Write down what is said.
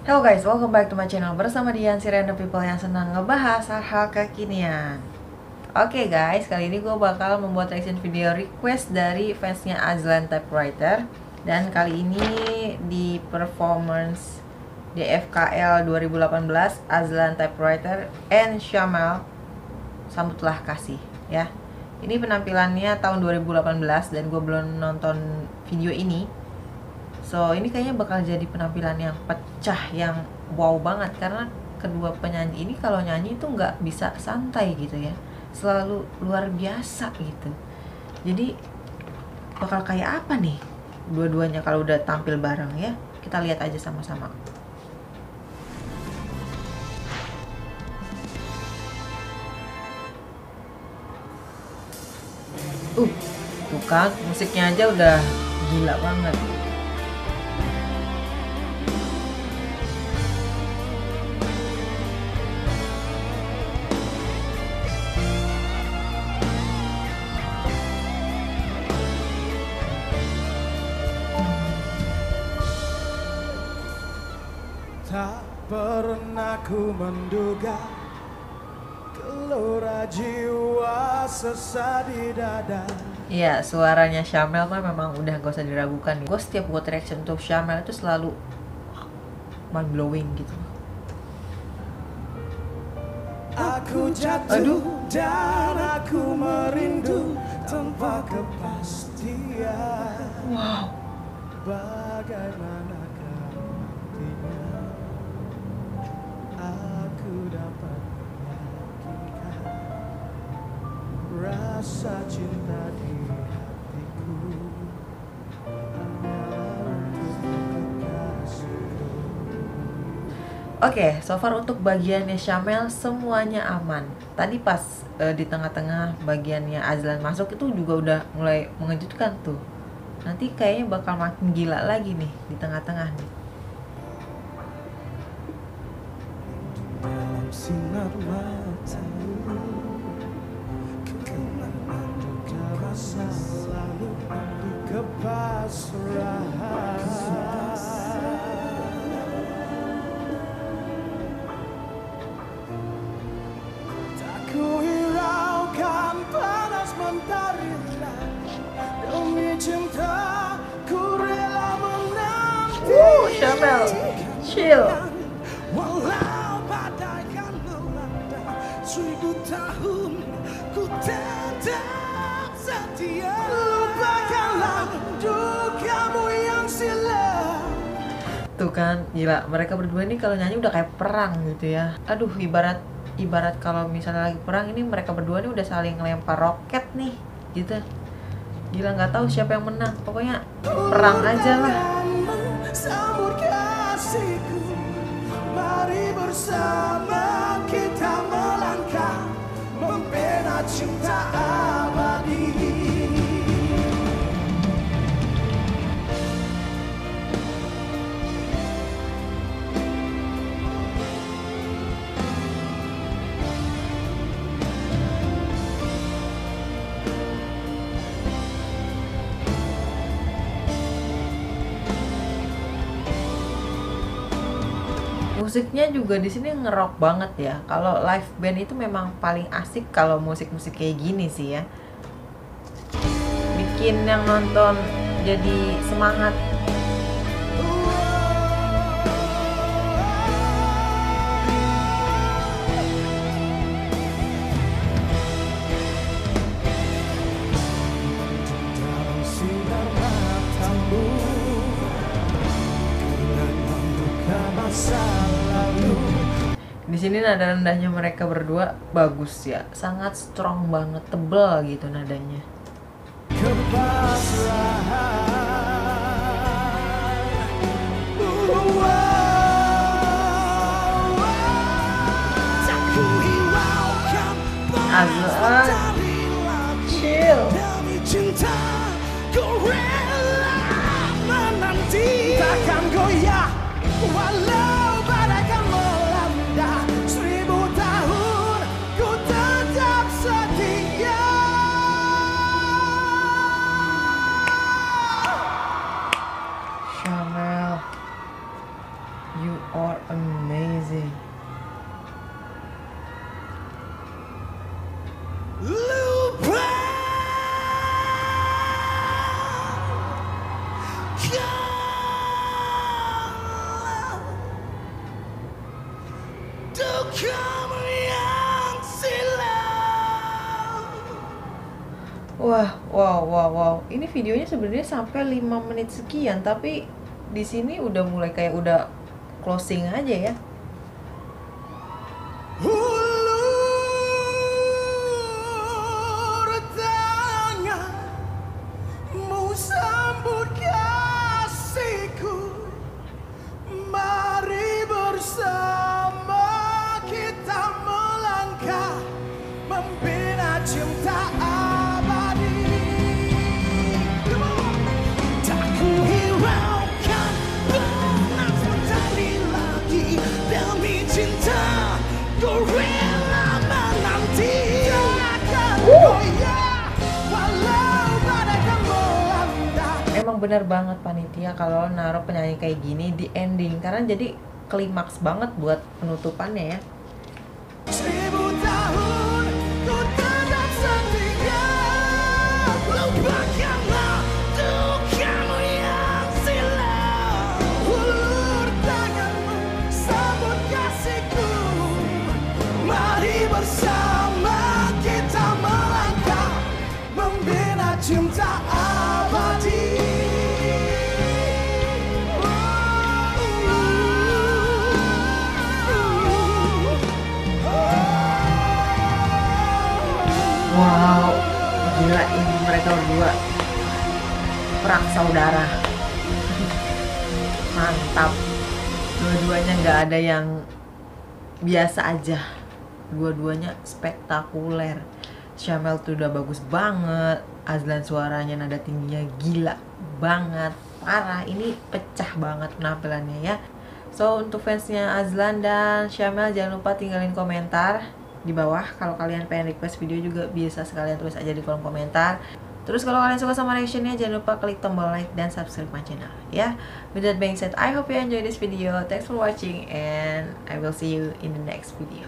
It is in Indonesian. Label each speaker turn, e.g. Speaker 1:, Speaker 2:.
Speaker 1: Hello guys, welcome back to my channel bersama Dian, si random people yang senang ngebahas hal-hal kekinian. Oke guys, kali ini gue bakal membuat reaction video request dari fansnya Azlan Typewriter. Dan kali ini di performance DFKL 2018 Azlan Typewriter and Syamel Sambutlah Kasih ya. Ini penampilannya tahun 2018 dan gue belum nonton video ini. So ini kayaknya bakal jadi penampilan yang pecah, yang wow banget. Karena kedua penyanyi ini kalau nyanyi itu nggak bisa santai gitu ya, selalu luar biasa gitu. Jadi bakal kayak apa nih dua-duanya kalau udah tampil bareng ya. Kita lihat aja sama-sama. Tuh kan musiknya aja udah gila banget.
Speaker 2: Tak pernah ku menduga gelora jiwa sesat di dada.
Speaker 1: Iya, suaranya Syamel kan memang udah gak usah diragukan. Gue setiap buat reaction untuk Syamel itu selalu mind blowing gitu.
Speaker 2: Aku jatuh dan aku merindu tanpa kepastian.
Speaker 1: Wow.
Speaker 2: Bagaimana artinya aku dapat meyakinkan rasa cinta di hatiku hanyalah untuk kekasihku.
Speaker 1: Oke, so far untuk bagiannya Syamel semuanya aman. Tadi pas di tengah-tengah bagiannya Azlan masuk itu juga udah mulai mengejutkan tuh. Nanti kayaknya bakal makin gila lagi nih di tengah-tengah nih.
Speaker 2: Dalam sinar matamu, kenangan duka masa lalu kepasrahan. Tak kuhiraukan panas mentari demi cinta, ku rela menanti.
Speaker 1: Syamel, chill.
Speaker 2: Walau bagaikan melanda 1000 tahun, ku tetap setia. Lupakanlah dukamu yang silam.
Speaker 1: Tuh kan, gila. Mereka berdua ini kalau nyanyi udah kayak perang gitu ya. Aduh, ibarat kalau misalnya lagi perang ini mereka berdua ini udah saling ngelempar roket nih, gitu. Gila, nggak tahu siapa yang menang. Pokoknya perang aja lah.
Speaker 2: Sambut kasihku, mari bersama kita melangkah membina cinta abadi.
Speaker 1: Musiknya juga di sini ngerok banget ya. Kalau live band itu memang paling asik kalau musik-musik kayak gini sih ya. Bikin yang nonton jadi semangat.
Speaker 2: Dalam sinar matamu, kenangan duka masa lalu.
Speaker 1: Di sini nada-nadanya mereka berdua bagus ya. Sangat strong banget, tebel gitu nadanya. Azlan, chill.
Speaker 2: Demi cinta, ku rela menanti. Takkan goyah walau bagaikan melanda 1000 tahun, ku tetap setia.
Speaker 1: Syamel, you are
Speaker 2: lupa dukamu yang silam.
Speaker 1: Wow. Ini videonya sebenarnya sampai 5 menit sekian, tapi di sini udah mulai kayak udah closing aja ya.
Speaker 2: Ulur tanganmu sambut kasihku, mari bersama kita melangkah membina cinta abadi. Tak kuhiraukan pernah mentari lagi demi cinta, ku rela menanti akan goyah walau badai akan melanda.
Speaker 1: Emang bener banget panitia kalau naruh penyanyi kayak gini di ending, karena jadi klimaks banget buat penutupannya ya.
Speaker 2: 1000 tahun ku tetap setia, lupakanlah dukamu yang silam. Ulur tanganmu sambut kasihku, mari bersama kita melangkah membina cinta abadi.
Speaker 1: Wow, gila ini mereka berdua perang saudara. Mantap. Dua-duanya nggak ada yang biasa aja. Dua-duanya spektakuler. Syamel tuh udah bagus banget. Azlan suaranya nada tingginya gila banget. Parah, ini pecah banget penampilannya ya. So untuk fansnya Azlan dan Syamel jangan lupa tinggalin komentar di bawah. Kalau kalian pengen request video juga bisa sekalian tulis aja di kolom komentar. Terus kalau kalian suka sama reactionnya jangan lupa klik tombol like dan subscribe my channel ya. With that being said, I hope you enjoy this video. Thanks for watching and I will see you in the next video.